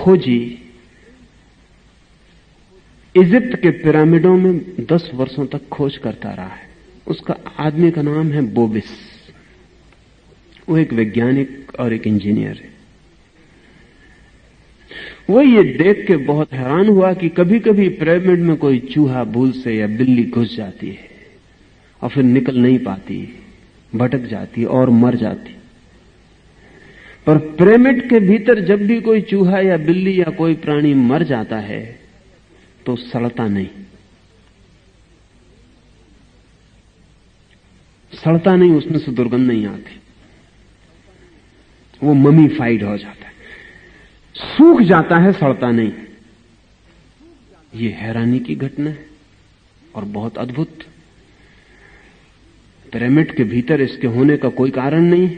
खोजी इजिप्ट के पिरामिडों में 10 वर्षों तक खोज करता रहा है। उसका आदमी का नाम है बोबिस। वो एक वैज्ञानिक और एक इंजीनियर है। वो ये देख के बहुत हैरान हुआ कि कभी कभी पिरामिड में कोई चूहा भूल से या बिल्ली घुस जाती है और फिर निकल नहीं पाती, भटक जाती और मर जाती। पर पिरामिड के भीतर जब भी कोई चूहा या बिल्ली या कोई प्राणी मर जाता है तो सड़ता नहीं, सड़ता नहीं, उसमें से दुर्गंध नहीं आती, वो ममीफाइड हो जाता है, सूख जाता है, सड़ता नहीं। ये हैरानी की घटना है और बहुत अद्भुत। पिरामिड के भीतर इसके होने का कोई कारण नहीं,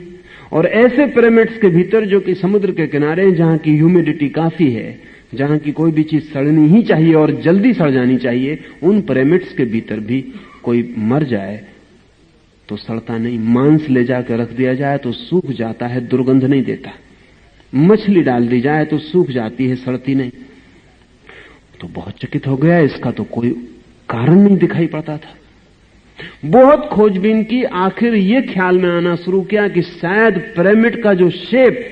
और ऐसे पिरामिड्स के भीतर जो कि समुद्र के किनारे हैं, जहां की ह्यूमिडिटी काफी है, जहां की कोई भी चीज सड़नी ही चाहिए और जल्दी सड़ जानी चाहिए, उन पिरामिड्स के भीतर भी कोई मर जाए तो सड़ता नहीं। मांस ले जाकर रख दिया जाए तो सूख जाता है, दुर्गंध नहीं देता। मछली डाल दी जाए तो सूख जाती है, सड़ती नहीं। तो बहुत चकित हो गया, इसका तो कोई कारण नहीं दिखाई पड़ता था। बहुत खोजबीन की, आखिर ये ख्याल में आना शुरू किया कि शायद पिरामिड का जो शेप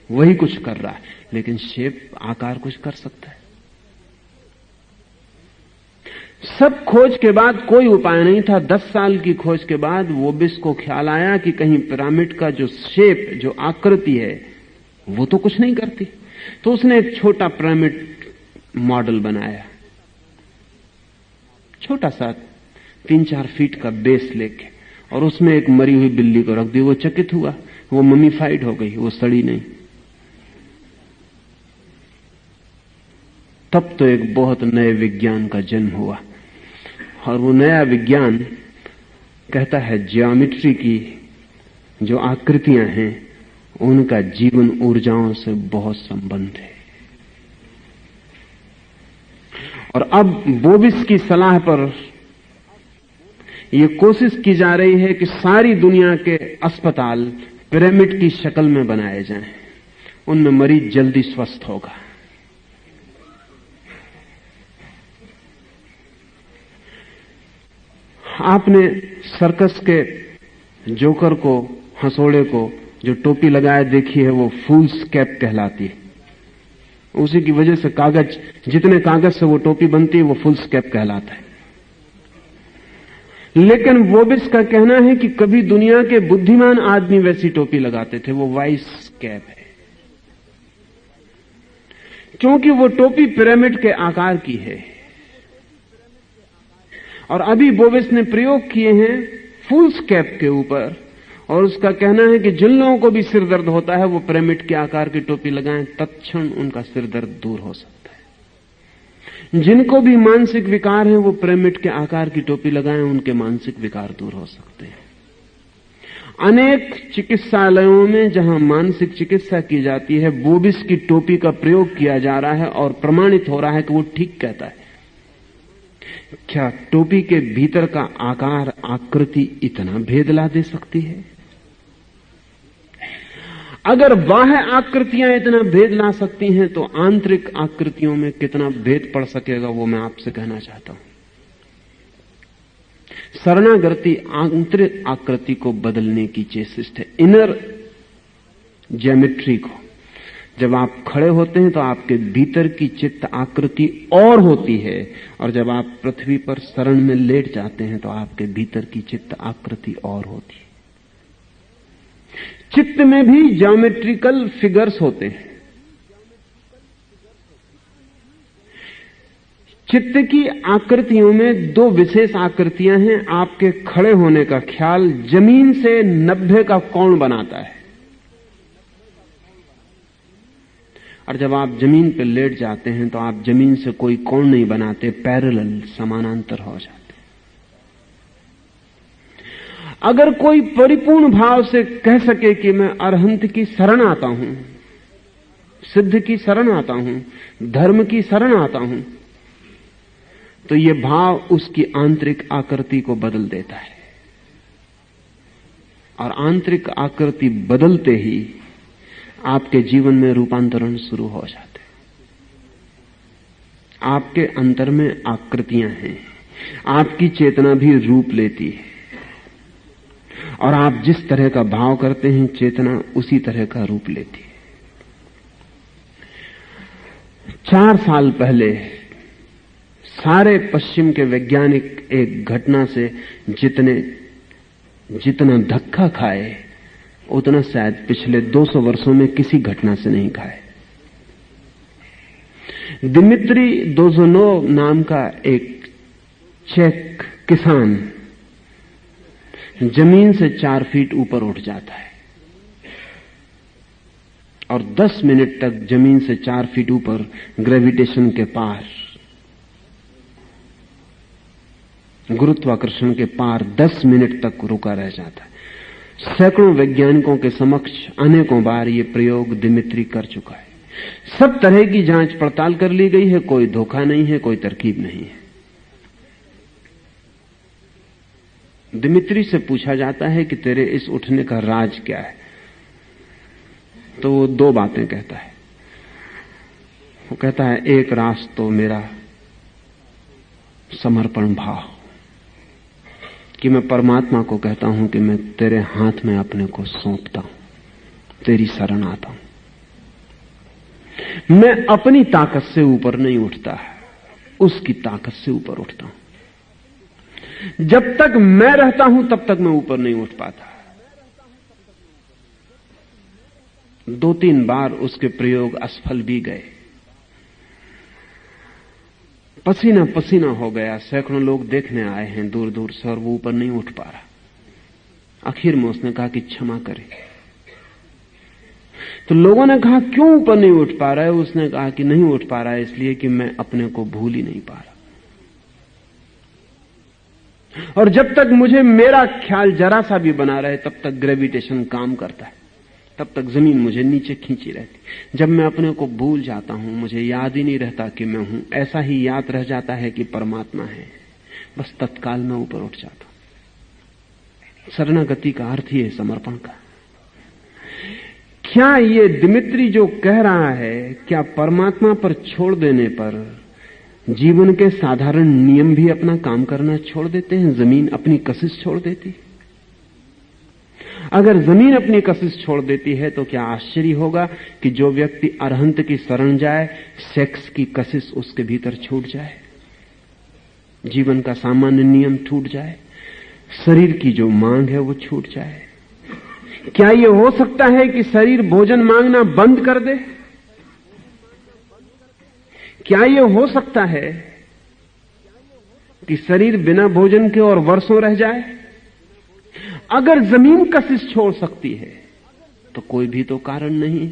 वही कुछ कर रहा है, लेकिन शेप, आकार कुछ कर सकता है। सब खोज के बाद कोई उपाय नहीं था। 10 साल की खोज के बाद वोबिस को ख्याल आया कि कहीं पिरामिड का जो शेप, जो आकृति है, वो तो कुछ नहीं करती। तो उसने एक छोटा पिरामिड मॉडल बनाया, छोटा सा 3-4 फीट का बेस लेके, और उसमें एक मरी हुई बिल्ली को रख दी। वो चकित हुआ, वो ममीफाइड हो गई, वो सड़ी नहीं। तब तो एक बहुत नए विज्ञान का जन्म हुआ, और वो नया विज्ञान कहता है ज्योमेट्री की जो आकृतियां हैं उनका जीवन ऊर्जाओं से बहुत संबंध है। और अब बोबिस की सलाह पर यह कोशिश की जा रही है कि सारी दुनिया के अस्पताल पिरामिड की शक्ल में बनाए जाएं, उनमें मरीज जल्दी स्वस्थ होगा। आपने सर्कस के जोकर को, हंसोड़े को जो टोपी लगाए देखी है, वो फूल्स कैप कहलाती है। उसी की वजह से कागज, जितने कागज से वो टोपी बनती है, वो फूल्स कैप कहलाता है। लेकिन वोबिस का कहना है कि कभी दुनिया के बुद्धिमान आदमी वैसी टोपी लगाते थे, वो वाइस कैप है, क्योंकि वो टोपी पिरामिड के आकार की है। और अभी बोबिस ने प्रयोग किए हैं फूल्स कैप के ऊपर, और उसका कहना है कि जिन लोगों को भी सिर दर्द होता है वो पिरामिड के आकार की टोपी लगाएं, तत्क्षण उनका सिर दर्द दूर हो सकता है। जिनको भी मानसिक विकार हैं वो पिरामिड के आकार की टोपी लगाएं, उनके मानसिक विकार दूर हो सकते हैं। अनेक चिकित्सालयों में जहां मानसिक चिकित्सा की जाती है, बोबिस की टोपी का प्रयोग किया जा रहा है और प्रमाणित हो रहा है कि वो ठीक कहता है। क्या टोपी के भीतर का आकार, आकृति इतना भेद ला दे सकती है? अगर बाह्य आकृतियां इतना भेद ला सकती हैं तो आंतरिक आकृतियों में कितना भेद पड़ सकेगा, वो मैं आपसे कहना चाहता हूं। शरणागति आंतरिक आकृति को बदलने की चेष्टा है, इनर ज्योमेट्री को। जब आप खड़े होते हैं तो आपके भीतर की चित्त आकृति और होती है, और जब आप पृथ्वी पर शरण में लेट जाते हैं तो आपके भीतर की चित्त आकृति और होती है। चित्त में भी ज्योमेट्रिकल फिगर्स होते हैं। चित्त की आकृतियों में 2 विशेष आकृतियां हैं। आपके खड़े होने का ख्याल जमीन से 90 का कोण बनाता है, और जब आप जमीन पर लेट जाते हैं तो आप जमीन से कोई कोण नहीं बनाते, पैरेलल, समानांतर हो जाते। अगर कोई परिपूर्ण भाव से कह सके कि मैं अरहंत की शरण आता हूं, सिद्ध की शरण आता हूं, धर्म की शरण आता हूं, तो यह भाव उसकी आंतरिक आकृति को बदल देता है, और आंतरिक आकृति बदलते ही आपके जीवन में रूपांतरण शुरू हो जाते हैं। आपके अंतर में आकृतियां हैं, आपकी चेतना भी रूप लेती है, और आप जिस तरह का भाव करते हैं चेतना उसी तरह का रूप लेती है। 4 साल पहले सारे पश्चिम के वैज्ञानिक एक घटना से जितना धक्का खाए उतना शायद पिछले 200 वर्षों में किसी घटना से नहीं खाए। दिमित्री दोजोनोव नाम का एक चेक किसान जमीन से 4 फीट ऊपर उठ जाता है और 10 मिनट तक जमीन से 4 फीट ऊपर ग्रेविटेशन के पार, गुरुत्वाकर्षण के पार 10 मिनट तक रुका रह जाता है। सैकड़ों वैज्ञानिकों के समक्ष अनेकों बार यह प्रयोग दिमित्री कर चुका है। सब तरह की जांच पड़ताल कर ली गई है, कोई धोखा नहीं है, कोई तरकीब नहीं है। दिमित्री से पूछा जाता है कि तेरे इस उठने का राज क्या है, तो वो 2 बातें कहता है। वो कहता है एक राज तो मेरा समर्पण भाव, कि मैं परमात्मा को कहता हूं कि मैं तेरे हाथ में अपने को सौंपता हूं, तेरी शरण आता हूं। मैं अपनी ताकत से ऊपर नहीं उठता, उसकी ताकत से ऊपर उठता हूं। जब तक मैं रहता हूं तब तक मैं ऊपर नहीं उठ पाता। 2-3 बार उसके प्रयोग असफल भी गए, पसीना पसीना हो गया। सैकड़ों लोग देखने आए हैं दूर दूर से और वो ऊपर नहीं उठ पा रहा। आखिर में उसने कहा कि क्षमा करे। तो लोगों ने कहा क्यों ऊपर नहीं उठ पा रहा है? उसने कहा कि नहीं उठ पा रहा है इसलिए कि मैं अपने को भूल ही नहीं पा रहा, और जब तक मुझे मेरा ख्याल जरा सा भी बना रहे तब तक ग्रेविटेशन काम करता है, तब तक जमीन मुझे नीचे खींची रहती। जब मैं अपने को भूल जाता हूं, मुझे याद ही नहीं रहता कि मैं हूं, ऐसा ही याद रह जाता है कि परमात्मा है, बस तत्काल मैं ऊपर उठ जाता हूं। शरणागति का अर्थ ही है समर्पण का। क्या ये दिमित्री जो कह रहा है, क्या परमात्मा पर छोड़ देने पर जीवन के साधारण नियम भी अपना काम करना छोड़ देते हैं? जमीन अपनी कशिश छोड़ देती? अगर जमीन अपनी कशिश छोड़ देती है तो क्या आश्चर्य होगा कि जो व्यक्ति अरहंत की शरण जाए, सेक्स की कशिश उसके भीतर छूट जाए, जीवन का सामान्य नियम टूट जाए, शरीर की जो मांग है वो छूट जाए? क्या यह हो सकता है कि शरीर भोजन मांगना बंद कर दे? क्या यह हो सकता है कि शरीर बिना भोजन के और वर्षों रह जाए? अगर जमीन कशिश छोड़ सकती है तो कोई भी तो कारण नहीं।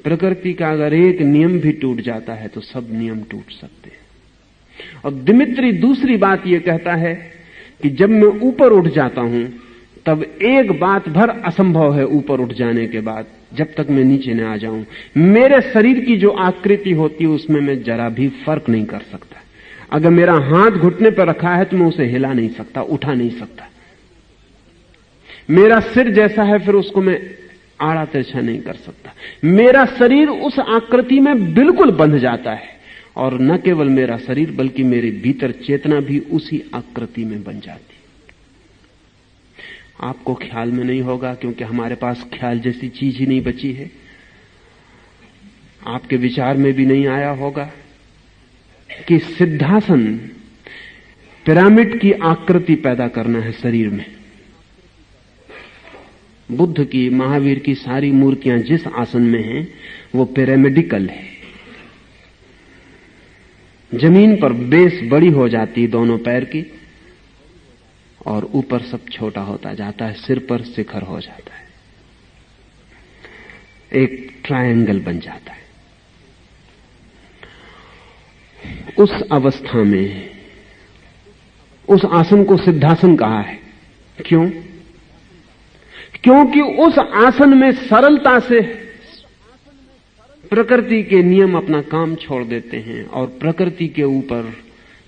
प्रकृति का अगर एक नियम भी टूट जाता है तो सब नियम टूट सकते हैं। और दिमित्री दूसरी बात यह कहता है कि जब मैं ऊपर उठ जाता हूं तब एक बात भर असंभव है ऊपर उठ जाने के बाद, जब तक मैं नीचे न आ जाऊं। मेरे शरीर की जो आकृति होती है उसमें मैं जरा भी फर्क नहीं कर सकता। अगर मेरा हाथ घुटने पर रखा है तो मैं उसे हिला नहीं सकता, उठा नहीं सकता। मेरा सिर जैसा है फिर उसको मैं आड़ा तिरछा नहीं कर सकता। मेरा शरीर उस आकृति में बिल्कुल बंध जाता है, और न केवल मेरा शरीर बल्कि मेरे भीतर चेतना भी उसी आकृति में बन जाती। आपको ख्याल में नहीं होगा क्योंकि हमारे पास ख्याल जैसी चीज ही नहीं बची है। आपके विचार में भी नहीं आया होगा कि सिद्धासन पिरामिड की आकृति पैदा करना है शरीर में। बुद्ध की, महावीर की सारी मूर्तियां जिस आसन में हैं वो पिरामिडिकल है। जमीन पर बेस बड़ी हो जाती दोनों पैर की और ऊपर सब छोटा होता जाता है, सिर पर शिखर हो जाता है, एक ट्रायंगल बन जाता है। उस अवस्था में उस आसन को सिद्धासन कहा है। क्यों? क्योंकि उस आसन में सरलता से प्रकृति के नियम अपना काम छोड़ देते हैं और प्रकृति के ऊपर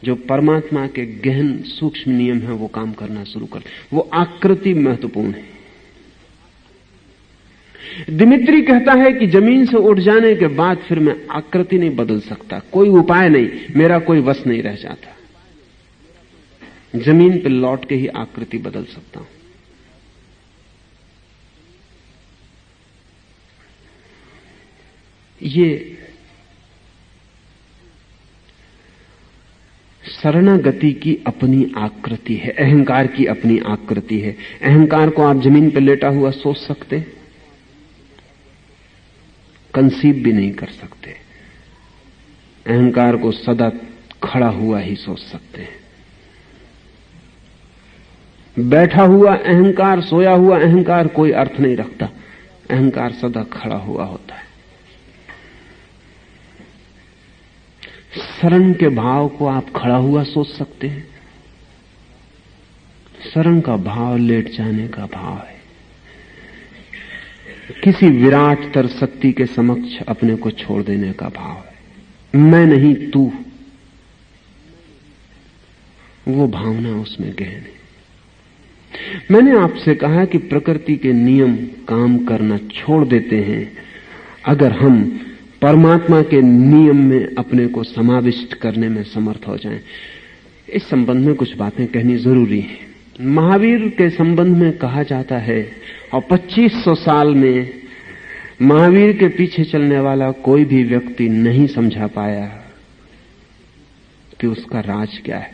जो परमात्मा के गहन सूक्ष्म नियम है वो काम करना शुरू करते हैं। वो आकृति महत्वपूर्ण है। दिमित्री कहता है कि जमीन से उठ जाने के बाद फिर मैं आकृति नहीं बदल सकता, कोई उपाय नहीं, मेरा कोई वश नहीं रह जाता, जमीन पर लौट के ही आकृति बदल सकता हूं। ये शरणागति की अपनी आकृति है, अहंकार की अपनी आकृति है। अहंकार को आप जमीन पर लेटा हुआ सोच सकते, कंसीव भी नहीं कर सकते। अहंकार को सदा खड़ा हुआ ही सोच सकते हैं। बैठा हुआ अहंकार, सोया हुआ अहंकार कोई अर्थ नहीं रखता। अहंकार सदा खड़ा हुआ होता है। शरण के भाव को आप खड़ा हुआ सोच सकते हैं। शरण का भाव लेट जाने का भाव है, किसी विराट तर शक्ति के समक्ष अपने को छोड़ देने का भाव है। मैं नहीं तू, वो भावना उसमें गहन है। मैंने आपसे कहा कि प्रकृति के नियम काम करना छोड़ देते हैं अगर हम परमात्मा के नियम में अपने को समाविष्ट करने में समर्थ हो जाएं। इस संबंध में कुछ बातें कहनी जरूरी है। महावीर के संबंध में कहा जाता है, और 2500 साल में महावीर के पीछे चलने वाला कोई भी व्यक्ति नहीं समझा पाया कि उसका राज क्या है।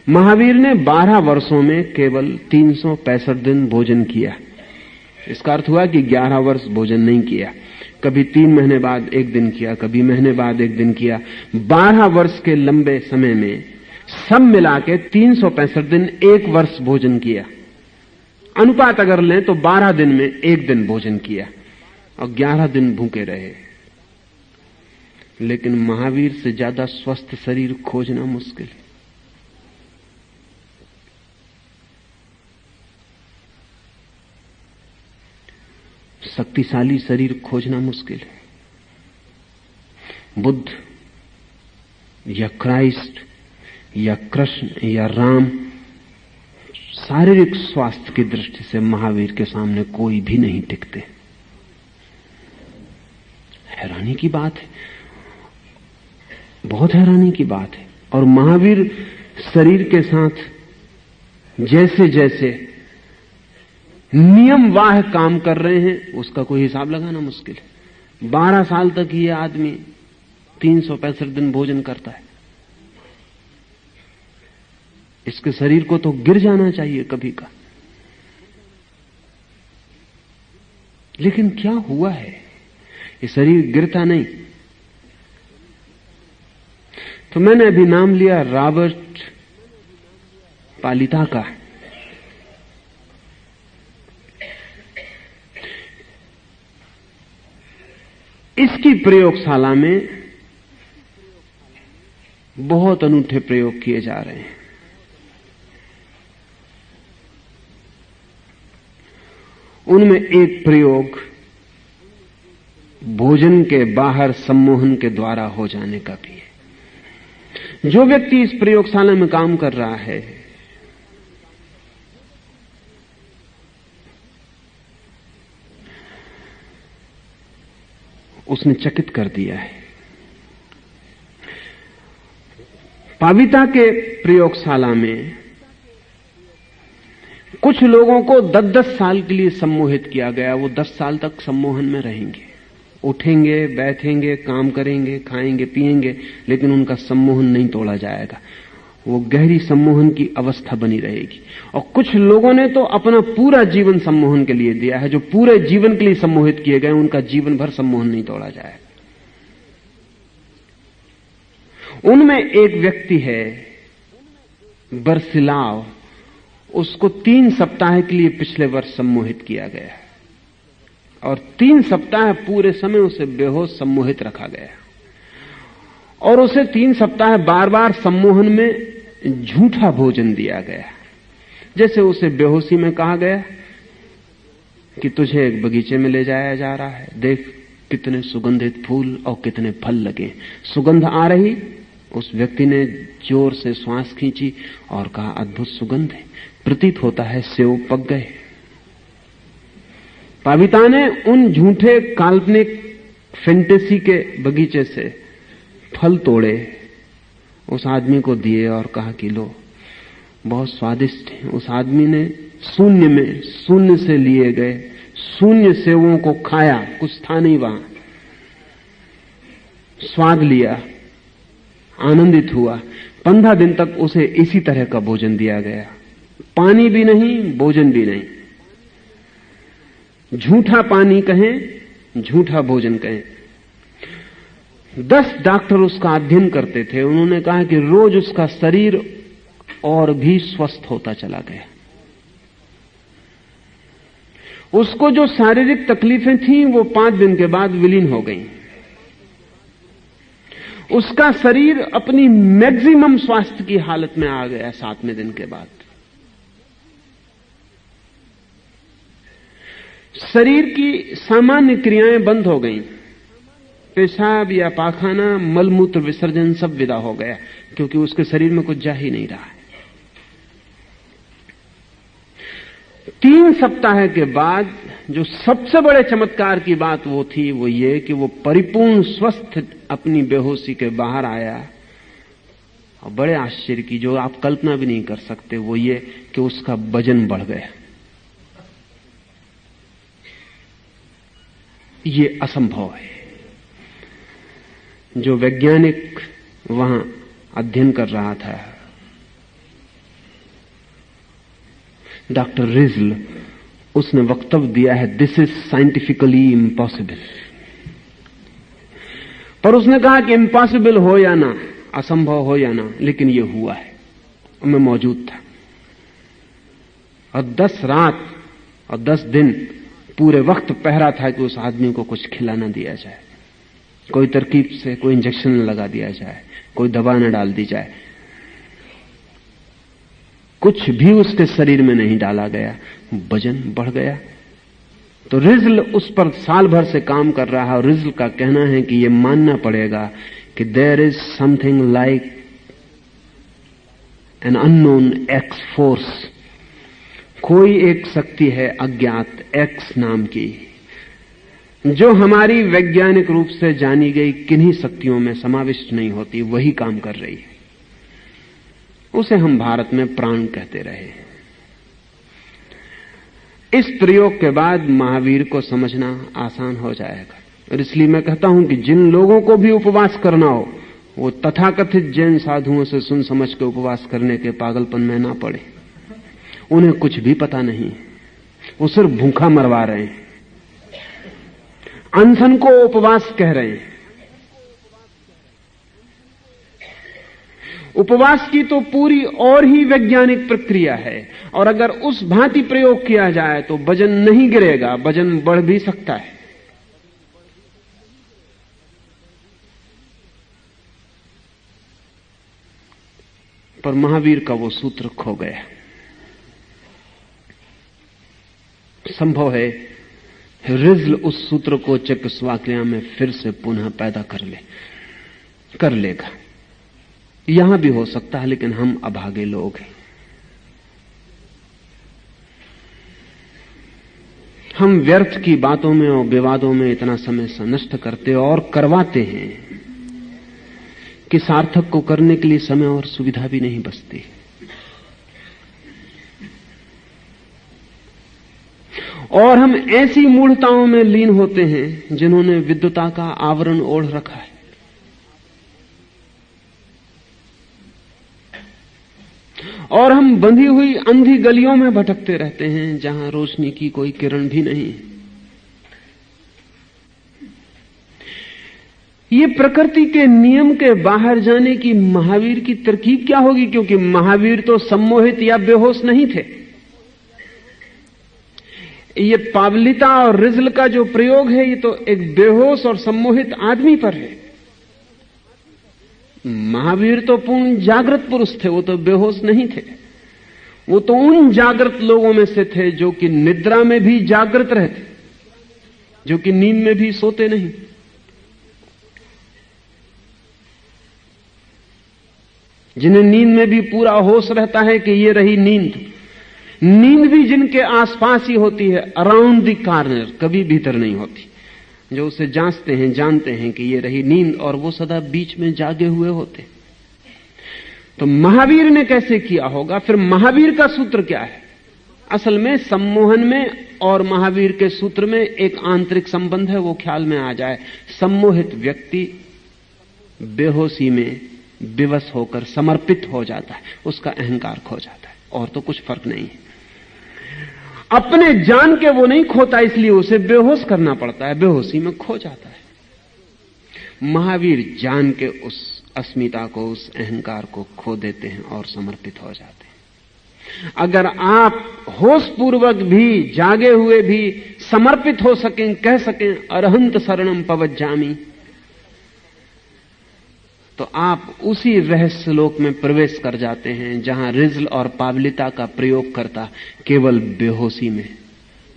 महावीर ने 12 वर्षों में केवल 365 दिन भोजन किया। इसका अर्थ हुआ कि 11 वर्ष भोजन नहीं किया, कभी 3 महीने बाद 1 दिन किया, कभी महीने बाद 1 दिन किया। 12 वर्ष के लंबे समय में सब मिला के 365 दिन 1 वर्ष भोजन किया। अनुपात अगर लें तो 12 दिन में 1 दिन भोजन किया और 11 दिन भूखे रहे। लेकिन महावीर से ज्यादा स्वस्थ शरीर खोजना मुश्किल है। शक्तिशाली शरीर खोजना मुश्किल है। बुद्ध या क्राइस्ट या कृष्ण या राम, शारीरिक स्वास्थ्य की दृष्टि से महावीर के सामने कोई भी नहीं टिकते। हैरानी की बात है, बहुत हैरानी की बात है। और महावीर शरीर के साथ जैसे जैसे नियमवाह काम कर रहे हैं उसका कोई हिसाब लगाना मुश्किल है। 12 साल तक ये आदमी 365 दिन भोजन करता है। इसके शरीर को तो गिर जाना चाहिए कभी का। लेकिन क्या हुआ है, ये शरीर गिरता नहीं। तो मैंने अभी नाम लिया रॉबर्ट पालिता का। इसकी प्रयोगशाला में बहुत अनूठे प्रयोग किए जा रहे हैं। उनमें एक प्रयोग भोजन के बाहर सम्मोहन के द्वारा हो जाने का भी है। जो व्यक्ति इस प्रयोगशाला में काम कर रहा है, उसने चकित कर दिया है। पाविता के प्रयोगशाला में कुछ लोगों को 10-10 साल के लिए सम्मोहित किया गया। वो 10 साल तक सम्मोहन में रहेंगे, उठेंगे, बैठेंगे, काम करेंगे, खाएंगे, पिएंगे, लेकिन उनका सम्मोहन नहीं तोड़ा जाएगा। वो गहरी सम्मोहन की अवस्था बनी रहेगी। और कुछ लोगों ने तो अपना पूरा जीवन सम्मोहन के लिए दिया है। जो पूरे जीवन के लिए सम्मोहित किए गए, उनका जीवन भर सम्मोहन नहीं तोड़ा जाएगा। उनमें एक व्यक्ति है बर्सिलाव, उसको 3 सप्ताह के लिए पिछले वर्ष सम्मोहित किया गया और 3 सप्ताह पूरे समय उसे बेहोश सम्मोहित रखा गया और उसे 3 सप्ताह बार बार सम्मोहन में झूठा भोजन दिया गया। जैसे उसे बेहोशी में कहा गया कि तुझे एक बगीचे में ले जाया जा रहा है, देख कितने सुगंधित फूल और कितने फल लगे। सुगंध आ रही, उस व्यक्ति ने जोर से श्वास खींची और कहा अद्भुत सुगंध है, प्रतीत होता है सेब पक गए। पाविता ने उन झूठे काल्पनिक फैंटेसी के बगीचे से फल तोड़े, उस आदमी को दिए और कहा कि लो, बहुत स्वादिष्ट है। उस आदमी ने शून्य में, शून्य से लिए गए शून्य सेवों को खाया, कुछ था नहीं वहां, स्वाद लिया, आनंदित हुआ। 15 दिन तक उसे इसी तरह का भोजन दिया गया, पानी भी नहीं, भोजन भी नहीं। झूठा पानी कहें, झूठा भोजन कहें। 10 डॉक्टर उसका अध्ययन करते थे। उन्होंने कहा कि रोज उसका शरीर और भी स्वस्थ होता चला गया। उसको जो शारीरिक तकलीफें थीं वो 5 दिन के बाद विलीन हो गईं। उसका शरीर अपनी मैक्सिमम स्वास्थ्य की हालत में आ गया 7वें दिन के बाद। शरीर की सामान्य क्रियाएं बंद हो गईं। पेशाब या पाखाना, मलमूत्र विसर्जन सब विदा हो गया, क्योंकि उसके शरीर में कुछ जा ही नहीं रहा है। 3 सप्ताह के बाद जो सबसे बड़े चमत्कार की बात वो थी, वो ये कि वो परिपूर्ण स्वस्थ अपनी बेहोशी के बाहर आया। और बड़े आश्चर्य की, जो आप कल्पना भी नहीं कर सकते, वो ये कि उसका वजन बढ़ गया। ये असंभव है। जो वैज्ञानिक वहां अध्ययन कर रहा था, डॉक्टर रिजल, उसने वक्तव्य दिया है, दिस इज साइंटिफिकली इम्पॉसिबल। पर उसने कहा कि इम्पॉसिबल हो या ना, असंभव हो या ना, लेकिन ये हुआ है। मैं मौजूद था और 10 रात और 10 दिन पूरे वक्त पहरा था कि उस आदमी को कुछ खिला ना दिया जाए, कोई तरकीब से कोई इंजेक्शन न लगा दिया जाए, कोई दवा न डाल दी जाए। कुछ भी उसके शरीर में नहीं डाला गया, वजन बढ़ गया। तो रिजल उस पर साल भर से काम कर रहा है और रिजल का कहना है कि यह मानना पड़ेगा कि there is something like an unknown X force. कोई एक शक्ति है अज्ञात, एक्स नाम की, जो हमारी वैज्ञानिक रूप से जानी गई किन्हीं शक्तियों में समाविष्ट नहीं होती, वही काम कर रही है। उसे हम भारत में प्राण कहते रहे। इस प्रयोग के बाद महावीर को समझना आसान हो जाएगा। और इसलिए मैं कहता हूं कि जिन लोगों को भी उपवास करना हो, वो तथाकथित जैन साधुओं से सुन समझ के उपवास करने के पागलपन में ना पड़े। उन्हें कुछ भी पता नहीं, वो सिर्फ भूखा मरवा रहे हैं, अनशन को उपवास कह रहे हैं। उपवास की तो पूरी और ही वैज्ञानिक प्रक्रिया है, और अगर उस भांति प्रयोग किया जाए तो वजन नहीं गिरेगा, वजन बढ़ भी सकता है। पर महावीर का वो सूत्र खो गया। संभव है रिजल उस सूत्र को चेकोस्लोवाकिया में फिर से पुनः पैदा कर लेगा। यहां भी हो सकता है, लेकिन हम अभागे लोग हैं। हम व्यर्थ की बातों में और विवादों में इतना समय नष्ट करते और करवाते हैं कि सार्थक को करने के लिए समय और सुविधा भी नहीं बचती। और हम ऐसी मूढ़ताओं में लीन होते हैं जिन्होंने विद्वता का आवरण ओढ़ रखा है। और हम बंधी हुई अंधी गलियों में भटकते रहते हैं जहां रोशनी की कोई किरण भी नहीं। ये प्रकृति के नियम के बाहर जाने की महावीर की तरकीब क्या होगी? क्योंकि महावीर तो सम्मोहित या बेहोश नहीं थे। ये पावलिता और रिजल का जो प्रयोग है, ये तो एक बेहोश और सम्मोहित आदमी पर है। महावीर तो पूर्ण जागृत पुरुष थे, वो तो बेहोश नहीं थे। वो तो उन जागृत लोगों में से थे जो कि निद्रा में भी जागृत रहते, जो कि नींद में भी सोते नहीं। जिन्हें नींद में भी पूरा होश रहता है कि ये रही नींद, नींद भी जिनके आसपास ही होती है, अराउंड द कॉर्नर, कभी भीतर नहीं होती। जो उसे जांचते हैं, जानते हैं कि ये रही नींद, और वो सदा बीच में जागे हुए होते। तो महावीर ने कैसे किया होगा? फिर महावीर का सूत्र क्या है? असल में सम्मोहन में और महावीर के सूत्र में एक आंतरिक संबंध है, वो ख्याल में आ जाए। सम्मोहित व्यक्ति बेहोशी में विवश होकर समर्पित हो जाता है, उसका अहंकार खो जाता है, और तो कुछ फर्क नहीं है। अपने जान के वो नहीं खोता, इसलिए उसे बेहोश करना पड़ता है, बेहोशी में खो जाता है। महावीर जान के उस अस्मिता को, उस अहंकार को खो देते हैं और समर्पित हो जाते हैं। अगर आप होश पूर्वक भी, जागे हुए भी समर्पित हो सकें, कह सकें अरहंत शरणम पवज्जामि, तो आप उसी रहस्य लोक में प्रवेश कर जाते हैं जहां रिज्ल और पावलिता का प्रयोग करता केवल बेहोशी में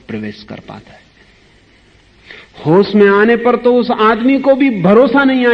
प्रवेश कर पाता है। होश में आने पर तो उस आदमी को भी भरोसा नहीं आया